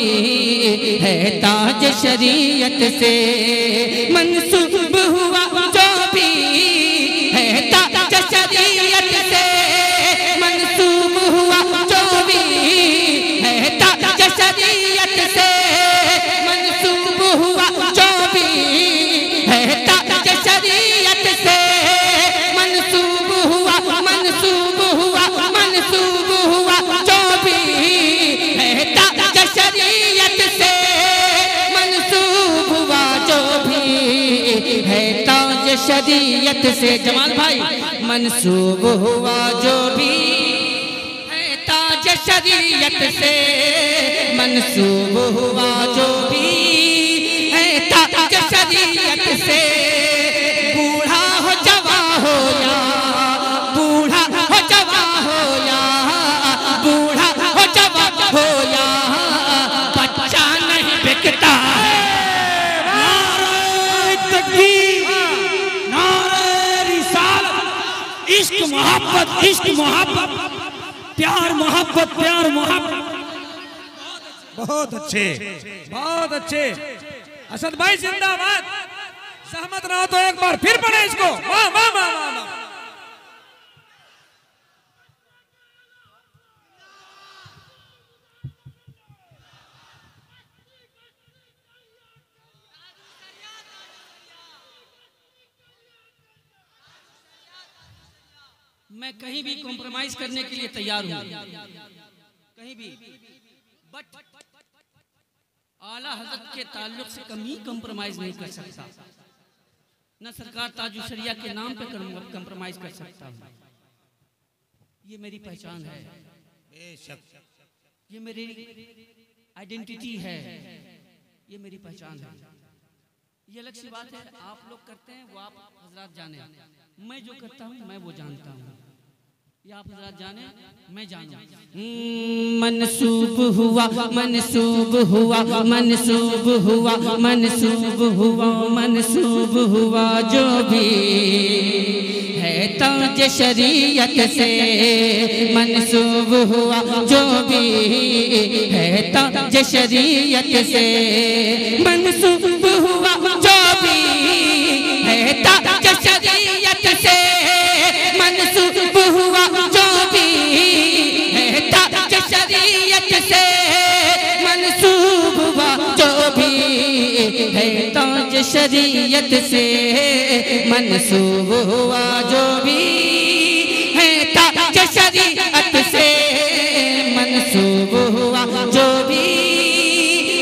है ताज शरीयत से, मंसूब हुआ जो भी है ताज शरीयत से, मंसूब हुआ जो भी शरीयत से जमाल भाई मंसूब हुआ जो भी है ताज शरीयत से, मंसूब हुआ जो भी है ताज शरीयत से, बूढ़ा हो जवा हो या बूढ़ा हो जवा हो या बूढ़ा हो जवा हो या बच्चा नहीं बिकता। इश्क मोहब्बत, इश्क मोहब्बत, प्यार मोहब्बत, प्यार मोहब्बत। बहुत अच्छे, बहुत अच्छे। असद भाई जिंदाबाद। सहमत ना हो तो एक बार फिर पढ़े इसको। वाह वाह वाह वाह। मैं कहीं भी कॉम्प्रोमाइज करने के लिए तैयार हूं, कहीं भी, बट आला हजरत के ताल्लुक से कभी कॉम्प्रोमाइज नहीं कर सकता, न सरकार ताजुल शरिया के नाम पे कॉम्प्रोमाइज कर सकता हूं। ये मेरी पहचान है, ये मेरी आइडेंटिटी है, ये मेरी पहचान है। ये अलग सी बात है, आप लोग करते हैं वो आप हजरात जाने, मैं जो करता हूँ मैं वो जानता हूँ, ये आप हजरात जाने मैं जानूं। मंसूब हुआ मंसूब हुआ मंसूब हुआ मंसूब हुआ मंसूब हुआ जो भी है ताज शरीयत से, मंसूब हुआ जो भी है ताज शरीयत से, मंसूब हुआ जो भी है ताज शरीयत से, मंसूब हुआ जो भी है ताज शरीयत से, मंसूब हुआ जो भी है ताज शरीयत से, मंसूब हुआ जो भी है ताज शरीयत से, मंसूब हुआ जो भी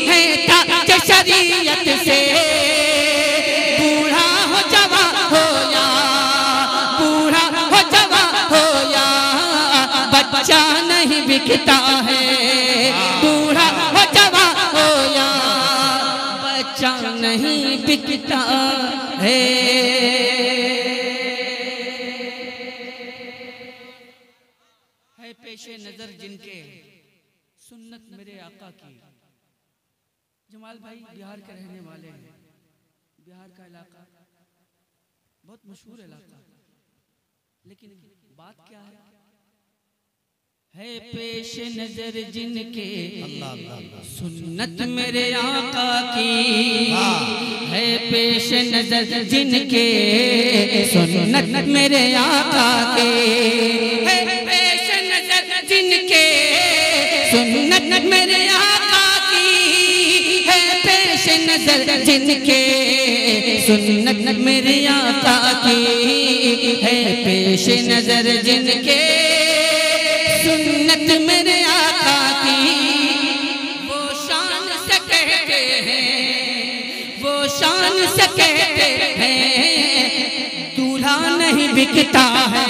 है ताज शरीयत से, बूढ़ा हो जवा हो या बूढ़ा हो जवा हो या बच्चा नहीं बिकता है, बूढ़ा हो जवा हो या बच्चा नहीं बिकता है। पेशे नजर जिनके सुन्नत मेरे आका की। जमाल भाई बिहार के रहने वाले हैं, बिहार का इलाका बहुत मशहूर इलाका, लेकिन बात क्या है पेशे नजर जिनके सुन्नत मेरे आका की, है पेशे नजर जिनके सुन्नत मेरे आका के, है पेशे नजर जिनके सुन्नत मेरे आका की, है पेशे नजर जिनके सुन्नत मेरे आका की, है पेशे नजर जिनके सुन्नत मेरे आका की, वो शान से कहते हैं, वो शान से कहते हैं दूल्हा नहीं बिकता है,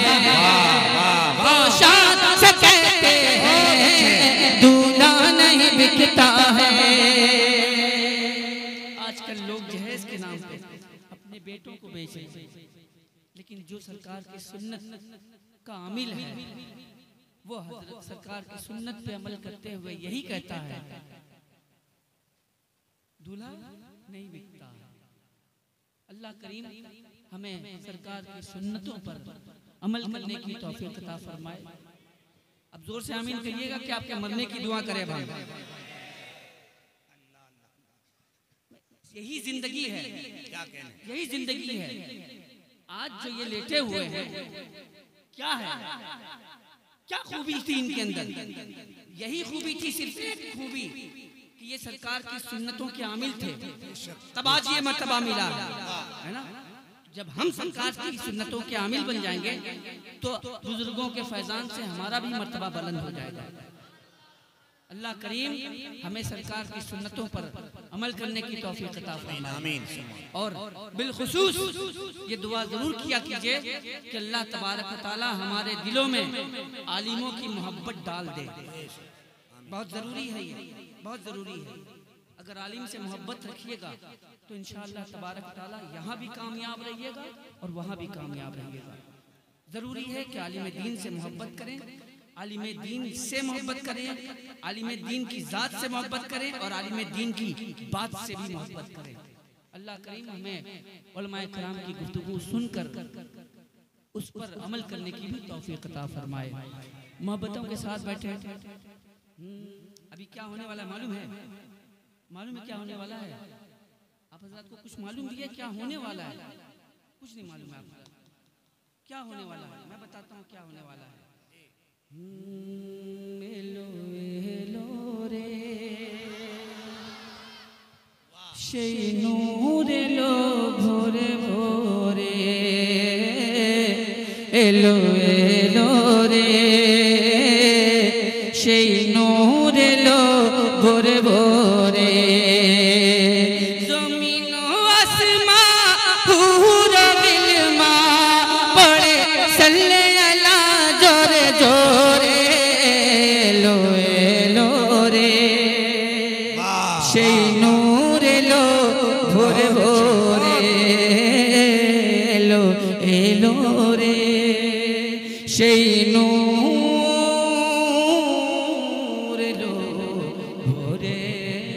वो शान से कहते हैं दूल्हा नहीं बिकता है। आजकल लोग जहेज के नाम पे अपने बेटों को बेच रहे हैं, लेकिन जो सरकार की सुन्नत का आमिल है वो हजरत सरकार की सुन्नत पे अमल करते हुए यही कहता है दूल्हा नहीं बिकता। अल्लाह करीम हमें सरकार की सुन्नतों पर अमल करने की तौफीक अता फरमाए। अब जोर से आमीन कहिएगा कि आपके मरने की दुआ करे भाई। यही जिंदगी है, यही जिंदगी है। आज जो ये लेटे हुए हैं क्या है, क्या खूबी थी इनके अंदर? यही खूबी थी, सिर्फ एक खूबी कि ये सरकार की सुन्नतों के आमिल थे, तब आज ये मर्तबा मिला है ना। जब हम सरकार की सुन्नतों के आमिल बन जाएंगे तो बुजुर्गों के फैजान से हमारा भी मर्तबा बुलंद हो जाएगा। अल्लाह करीम हमें सरकार की सुन्नतों पर अमल करने की तौफीक अता फरमाए। और बिलखुसूस ये दुआ जरूर किया कीजिए कि अल्लाह तबारक व तआला हमारे दिलों में आलिमों की मोहब्बत डाल दे। बहुत ज़रूरी है, ये बहुत ज़रूरी है। अगर आलिम से मोहब्बत रखिएगा तो इंशाअल्लाह तबारक व तआला यहाँ भी कामयाब रहिएगा और वहाँ भी कामयाब रहिएगा। ज़रूरी है कि आलिम दीन से मोहब्बत करें, आलिम दीन से मोहब्बत करें, आलिम दीन की ज़ात से मोहब्बत करें और आलिम दीन की बात से भी मोहब्बत करें। अल्लाह करीम हमें उलमाए किराम की गुफ्तगू सुनकर उस पर अमल करने की भी तौफीक अता फरमाए। मोहब्बतों के साथ बैठे। अभी क्या होने वाला है मालूम है? मालूम है क्या होने वाला है? आप हज़रात को कुछ मालूम भी है क्या होने वाला है? कुछ नहीं मालूम है आपको क्या होने वाला है? मैं बताता हूँ क्या होने वाला है। एलो एलो रे সেই নূর এলো ভোরে ভোরে, এলো এলো রে সেই নূর এলো ভোরে ভোরে, জমিন আসমা পুরা বিলমা পড়ে সল্লে আলা জোরে জোরে, এলো এলো রে সেই নূর এলো ভোরে ভোরে, এলো এলো রে সেই নূর এলো ভোরে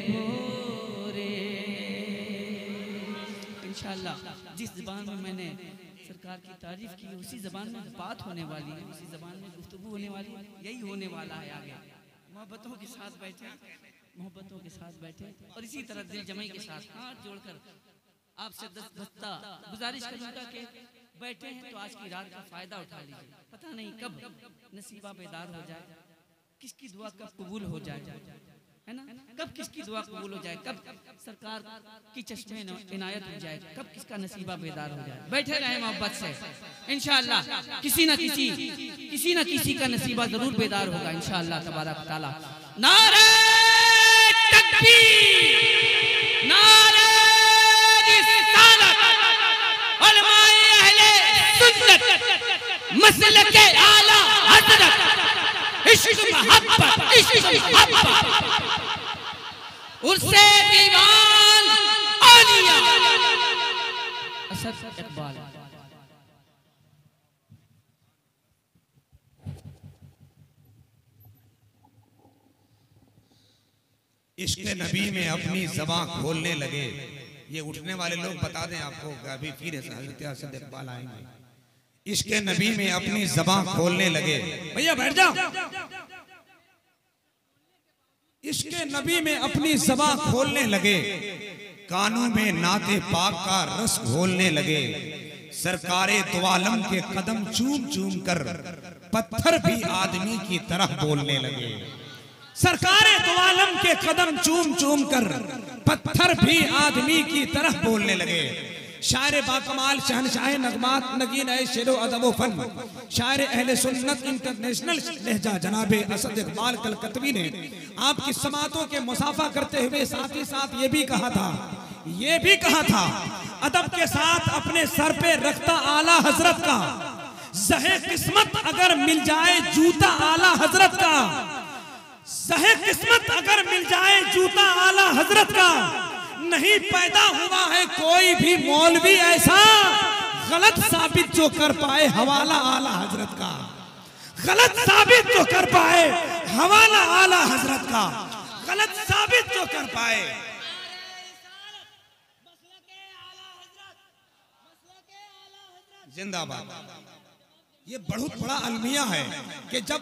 ভোরে। इंशाअल्लाह जिस ज़बान में मैंने सरकार की तारीफ की उसी ज़बान में बात होने वाली है, उसी ज़बान में गुफ्तगू होने वाली है। यही होने वाला है आगे। मोहब्बतों के साथ बैठे, मोहब्बतों के साथ बैठे और इसी तरह दिल जमाई के साथ हाथ जोड़कर आपसे दस्ता गुजारिश करूंगा कि बैठे हैं तो आज की रात का फायदा उठा लीजिए। पता नहीं कब नसीबा बेदार हो जाए, किसकी दुआ कब कबूल हो जाए, है ना? कब किसकी दुआ कबूल हो जाए, कब सरकार की चश्मे इनायत हो जाए, कब किसका नसीबा बेदार हो जाए। बैठे रहे मोहब्बत से, इंशाअल्लाह किसी न किसी का नसीबा जरूर बेदार होगा इंशाअल्लाह तबारक व तआला। नारे तकबीर, नारे रिसालत, उलमाए अहले सुन्नत, मसलके आला हज़रत, इश्क मोहब्बत, इश्क मोहब्बत, उर्से दीवान औलिया असद इकबाल। इश्क नबी में अपनी ज़बां खोलने लगे। ये उठने वाले लोग बता दें आपको अभी फिर हज़रत असद इकबाल आएंगे। इश्क नबी में अपनी ज़बां खोलने लगे। भैया बैठ जाओ। इश्क नबी में अपनी ज़बां खोलने लगे, कानों में नाते पाक का रस घोलने लगे। सरकारे दो आलम के कदम चूम चूम कर पत्थर भी आदमी की तरह बोलने लगे। सरकारे दो आलम के कदम चूम चूम कर पत्थर भी आदमी की तरह बोलने लगे। शायर बाकमाल शहनशाह नगमात नगीन शेरो अदब फन शायर अहले सुन्नत इंटरनेशनल लहजा जनाबे असद इकबाल कलकतवी ने आपकी समातों के मुसाफा करते हुए साथ ही साथ ये भी कहा था अदब के साथ अपने सर पे रखता आला हजरत का, ज़हे किस्मत अगर मिल जाए जूता आला हजरत का, ज़हे किस्मत अगर मिल जाए जूता आला हजरत का, नहीं पैदा हुआ है कोई भी मौलवी ऐसा गलत साबित जो कर पाए हवाला आला हजरत का, गलत साबित जो कर पाए हवाला आला हजरत का, गलत साबित जो कर पाए। जिंदाबाद। ये बहुत बड़ा अलमिया है कि जब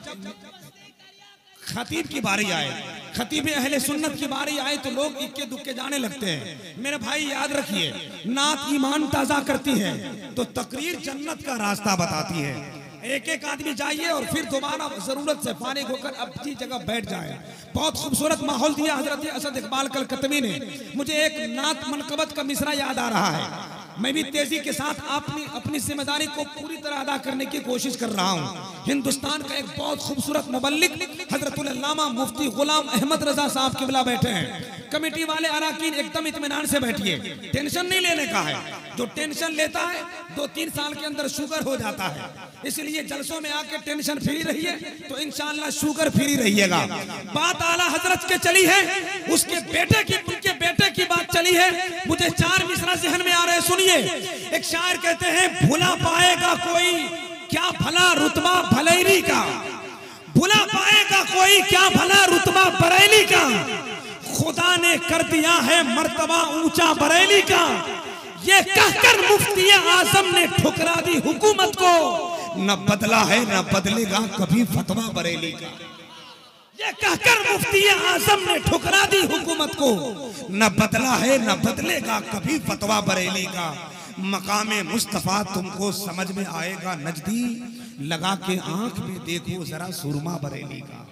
खतीब की बारी आए, खतीब अहले सुन्नत की बारी आए तो लोग इक्के दुक्के जाने लगते हैं। मेरे भाई याद रखिए, नात ईमान ताज़ा करती है तो तकरीर जन्नत का रास्ता बताती है। एक एक आदमी जाइए और फिर दोबारा जरूरत से फारिग होकर अपनी जगह बैठ जाए। बहुत खूबसूरत माहौल दिया हजरत असद इकबाल कलकतवी ने। मुझे एक नात मनकबत का मिसरा याद आ रहा है। मैं भी तेजी के साथ अपनी जिम्मेदारी को पूरी तरह अदा करने की कोशिश कर रहा हूँ। हिंदुस्तान का एक बहुत खूबसूरत मुबल्लिग हजरतुल अल्लामा मुफ्ती गुलाम अहमद रजा साहब किबला बैठे हैं। कमेटी वाले अराकीन एकदम इत्मीनान से बैठिए, टेंशन नहीं लेने का है। जो टेंशन लेता है 2-3 साल के अंदर शुगर हो जाता है, इसलिए जलसों में आके टेंशन फ्री रहिए तो इंशाअल्लाह शुगर फ्री रहिएगा। बात आला हजरत के चली है, उनके बेटे की बात चली है। मुझे 4 मिसरा जहन में आ रहे, सुनिए। एक शायर कहते हैं, भुला पाएगा कोई क्या भला रुतबा भलैली का, भुला पाएगा कोई क्या भला रुतबा बरेली का, खुदा ने कर दिया है मर्तबा ऊंचा बरेली का। ये कहकर मुफ्ती आजम ने ठुकरा दी हुकूमत को, न बदला है न बदलेगा कभी फतवा बरेली का। ये कहकर मुफ्ती आजम ने ठुकरा दी हुकूमत को, न बदला है न बदलेगा कभी फतवा बरेली का। मकामे मुस्तफा तुमको समझ में आएगा नजदी, लगा के आंख में देखो जरा सुरमा बरेली का,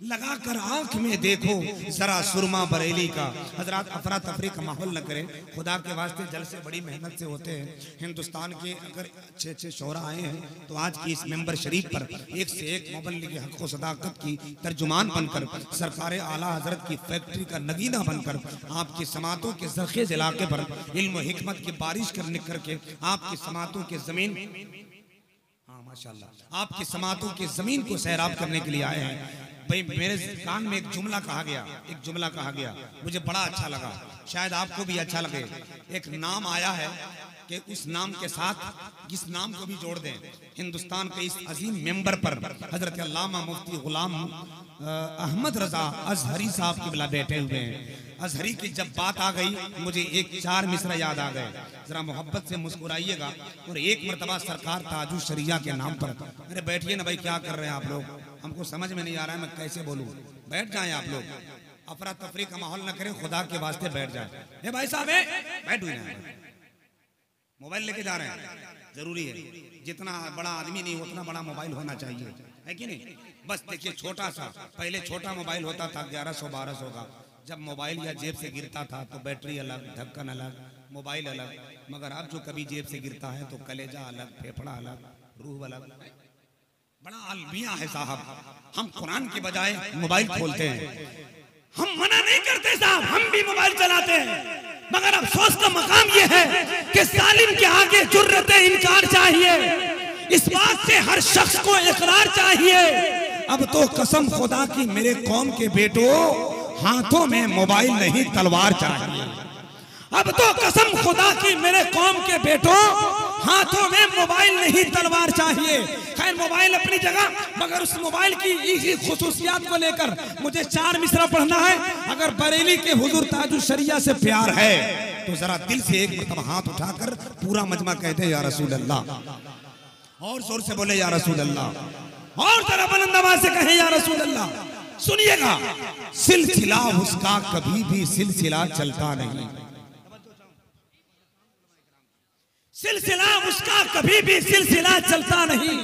लगा कर आंख में देखो जरा सुरमा बरेली का। हजरात अफरा तफरी का माहौल न करें, खुदा के वास्ते जलसे बड़ी मेहनत से होते हैं। हिंदुस्तान के अगर अच्छे शोरा आए हैं तो आज की इस मेंबर शरीफ पर एक से एक मुबल्लिग हक़ व सदाकत की तर्जुमान बनकर, सरकार आला हजरत की फैक्ट्री का नगीना बनकर, आपकी समातों के ज़रख़ेज़ इलाके पर इल्म व हिकमत की बारिश करके आपकी समातों के ज़मीन, हाँ माशाअल्लाह, आपकी समातों के ज़मीन को सैराब करने के लिए आए हैं। भाई मेरे कान में एक जुमला कहा गया, मुझे बड़ा अच्छा लगा, शायद आपको भी अच्छा लगे। एक नाम आया है कि उस नाम के साथ जिस नाम को भी जोड़ दें। हिंदुस्तान के इस अजीम मेंबर पर हजरत अल्लामा मुफ्ती गुलाम अहमद रजा अजहरी साहब किबला बैठे हुए हैं। अजहरी की जब बात आ गई, मुझे 4 मिसरा याद आ गए। जरा मोहब्बत से मुस्कुराइएगा और एक मरतबा सरकार ताजुश शरिया के नाम पर, अरे बैठिए ना भाई, क्या कर रहे हैं आप लोग, हमको समझ में नहीं आ रहा है मैं कैसे बोलूं। बैठ जाएं आप लोग, अफरा तफरी का माहौल न करें, खुदा के वास्ते बैठ जाए। ए भाई साहब बैठ हुई ना, मोबाइल लेके जा रहे हैं, जरूरी है। जितना बड़ा आदमी नहीं उतना बड़ा मोबाइल होना चाहिए, है कि नहीं। बस देखिए, छोटा सा पहले छोटा मोबाइल होता था 1100-1200 का। जब मोबाइल या जेब से गिरता था तो बैटरी अलग, ढक्कन अलग, मोबाइल अलग। मगर अब जो कभी जेब से गिरता है तो कलेजा अलग, फेफड़ा अलग, रूह अलग। बड़ा अलमिया है साहब। हम कुरान की बजाय मोबाइल खोलते हैं। हम मना नहीं करते साहब, हम भी मोबाइल चलाते हैं, मगर अफसोस का मकाम यह है कि सालिम के आगे जुर्रत इनकार चाहिए। इस बात से हर शख्स को इकरार चाहिए। अब तो कसम खुदा की मेरे कौम के बेटों, हाथों में मोबाइल नहीं तलवार चाहिए। अब तो कसम खुदा की मेरे कौम के बेटों, हाथों में मोबाइल नहीं तलवार चाहिए। खैर मोबाइल अपनी जगह, मगर उस मोबाइल की इसी खुसूसियात को लेकर मुझे 4 मिसरा पढ़ना है। अगर बरेली के हुजूर ताजुश शरिया से प्यार है तो जरा दिल से एक मरतबा हाथ उठाकर पूरा मजमा कहते हैं या रसूल अल्लाह, और जोर से बोले या रसूल अल्लाह, और जरा बुलंद आवाज से कहें या रसूल अल्लाह। सुनिएगा, सिलसिला उसका कभी भी सिलसिला चलता नहीं, सिलसिला उसका कभी भी सिलसिला चलता नहीं,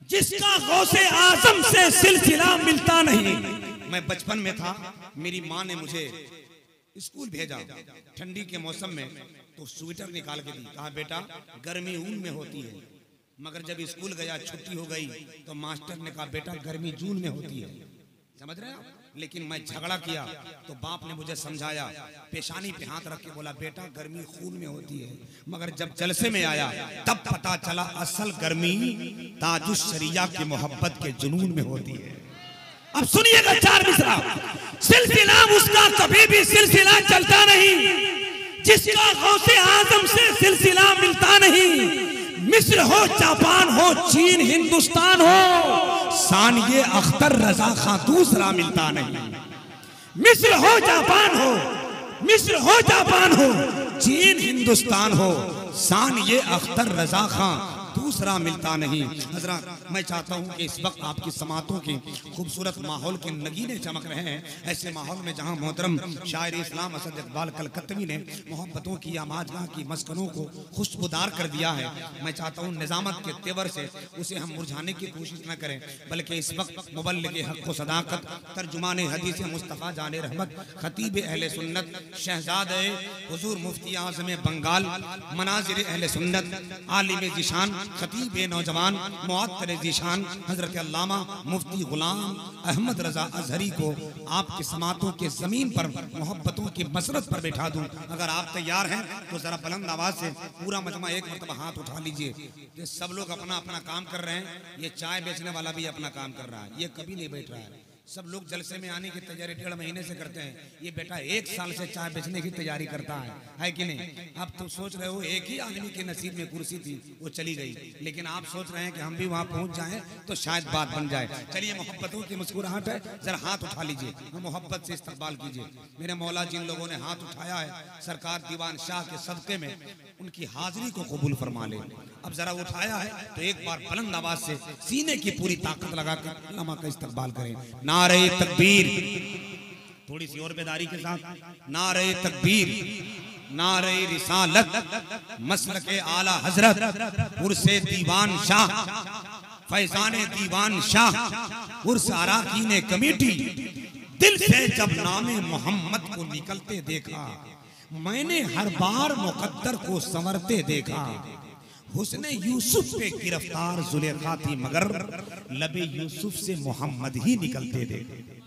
जिसका गौसे आजम से सिलसिला मिलता नहीं। मैं बचपन में था, मेरी माँ ने मुझे स्कूल भेजा ठंडी के मौसम में, तो स्वेटर निकाल के दी, कहा बेटा गर्मी ऊन में होती है। मगर जब स्कूल गया, छुट्टी हो गई, तो मास्टर ने कहा बेटा गर्मी जून में होती है। समझ रहे हैं आप? लेकिन मैं झगड़ा किया तो बाप ने मुझे समझाया, पेशानी पे हाथ रख के बोला बेटा गर्मी खून में होती है। मगर जब जलसे में आया तब पता चला असल गर्मी ताजुश शरिया की मोहब्बत के जुनून में होती है। अब सुनिएगा 4 मिसरा। सिलसिला उसका कभी भी सिलसिला चलता नहीं, जिसका गौसे आजम से सिलसिला मिलता नहीं। मिस्र हो, जापान हो, चीन, हिंदुस्तान हो, सानिए अख्तर रजा खां दूसरा मिलता नहीं। मिस्र हो, जापान हो, मिस्र हो, जापान हो, चीन, हिंदुस्तान हो, सानिए अख्तर रजा खां दूसरा मिलता नहीं। हजरत मैं चाहता हूँ कि इस वक्त आपकी समातों के खूबसूरत माहौल के नगीने चमक रहे हैं। ऐसे माहौल में जहाँ मोहतरम शायर इस्लाम असद इकबाल कलकत्तवी ने मोहब्बतों की आमाजगाह की मस्कनों को खुशबूदार कर दिया है, मैं चाहता हूँ निजामत के तेवर से उसे हम मुरझाने की कोशिश न करें, बल्कि इस वक्त मुबल्लिग हक़ व सदाकत, तर्जुमान हदीस मुस्तफ़ा जान रहमत, खतीब अहले सुन्नत, शहजादे हुजूर मुफ्ती आज़म बंगाल, मनाजिर अहले सुन्नत, आलिम ज़ीशान, खतीब नौजवान, मुअत्तर ज़ीशान हज़रत अल्लामा मुफ्ती गुलाम अहमद रज़ा अज़हरी को आपकी समातों के ज़मीन पर मोहब्बतों की मसरत पर बैठा दूं। अगर आप तैयार हैं तो ज़रा बुलंद आवाज़ से पूरा मजमा एक मरतबा हाथ उठा लीजिए। ये सब लोग अपना अपना काम कर रहे हैं, ये चाय बेचने वाला भी अपना काम कर रहा है, ये कभी नहीं बैठ रहा है। सब लोग जलसे में आने की तैयारी 1.5 महीने से करते हैं, ये बेटा 1 साल से चाय बेचने की तैयारी करता है कि नहीं? अब तुम सोच रहे हो एक ही आदमी के नसीब में कुर्सी थी, वो चली गई, लेकिन आप सोच रहे हैं कि हम भी वहां पहुंच जाएं तो शायद बात बन जाए। चलिए, मोहब्बतों की मुस्कुराहट है, जरा हाथ उठा लीजिए, मोहब्बत से इस्तकबाल कीजिए। मेरे मौला जिन लोगों ने हाथ उठाया है, सरकार दीवान शाह के सदक़े में उनकी हाजिरी को कबूल फरमा ले। अब जरा उठाया है तो एक बार बुलंद आवाज से सीने की पूरी ताकत लगाकर अल्लामा का इस्तकबाल करें। नारे तकबीर, थोड़ी सी और बेदारी के साथ, नारे तकबीर, नारे रिसालत, मसलके आला हजरत, उर्से दीवान शाह, फैजाने दीवान शाह, उर्स अराकीने कमेटी। दिल से जब नामे मोहम्मद को निकलते देखा, मैंने हर बार मुकद्दर को संवरते देखा। हुस्ने यूसुफ पे गिरफ्तार जुलेखा थी, मगर लबे यूसुफ से मोहम्मद ही निकलते देखे।